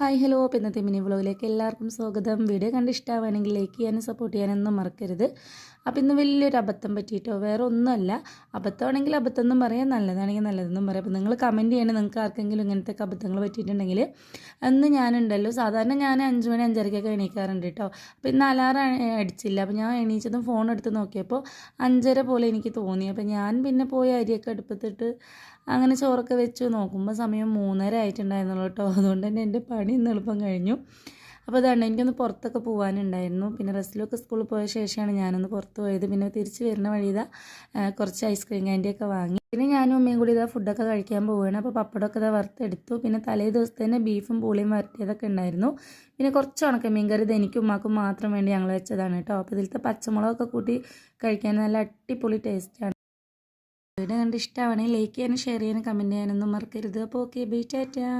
Hi hello അപ്പോൾ ഇന്നത്തെ mini വ്ളോഗിലേക്ക് എല്ലാവർക്കും സ്വാഗതം. വീഡിയോ കണ്ട് ഇഷ്ടമാവുകയാണെങ്കിൽ ലൈക്ക് ചെയ്യാനും സപ്പോർട്ട് ചെയ്യാനൊന്നും മറക്കരുത്. അപ്പോൾ ഇന്ന് വലിയൊരു അബദ്ധം പറ്റിയിട്ടോ, വേറെ ഒന്നുമല്ല. അബദ്ധമാണെങ്കിൽ അബദ്ധം എന്നും പറയാം, നല്ലതാണെങ്കിൽ നല്ലതെന്നും പറയാം. അപ്പോൾ നിങ്ങൾ കമൻറ്റ് ചെയ്യണം, നിങ്ങൾക്ക് ആർക്കെങ്കിലും ഇങ്ങനത്തെ അബദ്ധങ്ങൾ പറ്റിയിട്ടുണ്ടെങ്കിൽ. അന്ന് ഞാനുണ്ടല്ലോ, സാധാരണ ഞാൻ 5 മണി 5:30 എണീക്കാറുണ്ട് കേട്ടോ. അപ്പോൾ ഇന്ന് അലാറം അടിച്ചില്ല. അപ്പോൾ ഞാൻ എണീച്ചതും ഫോൺ എടുത്ത് നോക്കിയപ്പോൾ 5:30 പോലെ എനിക്ക് തോന്നി. അപ്പോൾ ഞാൻ പിന്നെ പോയി അരിയൊക്കെ അടുപ്പത്തിട്ട് അങ്ങനെ ചോറൊക്കെ വെച്ച് നോക്കുമ്പോൾ സമയം 3:30 ആയിട്ടുണ്ടായിരുന്നുള്ളൂ കേട്ടോ. അതുകൊണ്ട് തന്നെ എൻ്റെ പണി ഇന്ന് എളുപ്പം കഴിഞ്ഞു. അപ്പോൾ അതാണ്, എനിക്കൊന്ന് പുറത്തൊക്കെ പോകാനുണ്ടായിരുന്നു. പിന്നെ റസ്റ്റിലൊക്കെ സ്കൂളിൽ പോയ ശേഷമാണ് ഞാനൊന്ന് പുറത്ത് പോയത്. പിന്നെ തിരിച്ച് വരുന്ന വഴി കുറച്ച് ഐസ്ക്രീം കാൻഡിയൊക്കെ വാങ്ങി. പിന്നെ ഞാനും അമ്മയും കൂടി ഫുഡൊക്കെ കഴിക്കാൻ പോവുകയാണ്. അപ്പോൾ പപ്പടമൊക്കെ വറുത്തെടുത്തു. പിന്നെ തലേ ദിവസത്തെ തന്നെ ബീഫും പൂളിയും വരട്ടിയതൊക്കെ ഉണ്ടായിരുന്നു. പിന്നെ കുറച്ച് ഉണക്കമീൻ കറി ഇത് എനിക്കും ഉമ്മാക്കും മാത്രം വേണ്ടി ഞങ്ങൾ വെച്ചതാണ് കേട്ടോ. അപ്പോൾ ഇതിലത്തെ പച്ചമുളകൊക്കെ കൂട്ടി കഴിക്കാൻ നല്ല അടിപൊളി ടേസ്റ്റാണ്. വീഡിയോ കണ്ട് ഇഷ്ടമാണെങ്കിൽ ലൈക്ക് ചെയ്യാനും ഷെയർ ചെയ്യാനും കമൻറ്റ് ചെയ്യാനൊന്നും മറക്കരുത്. അപ്പോൾ ഓക്കെ, ബൈ, ടാറ്റാ.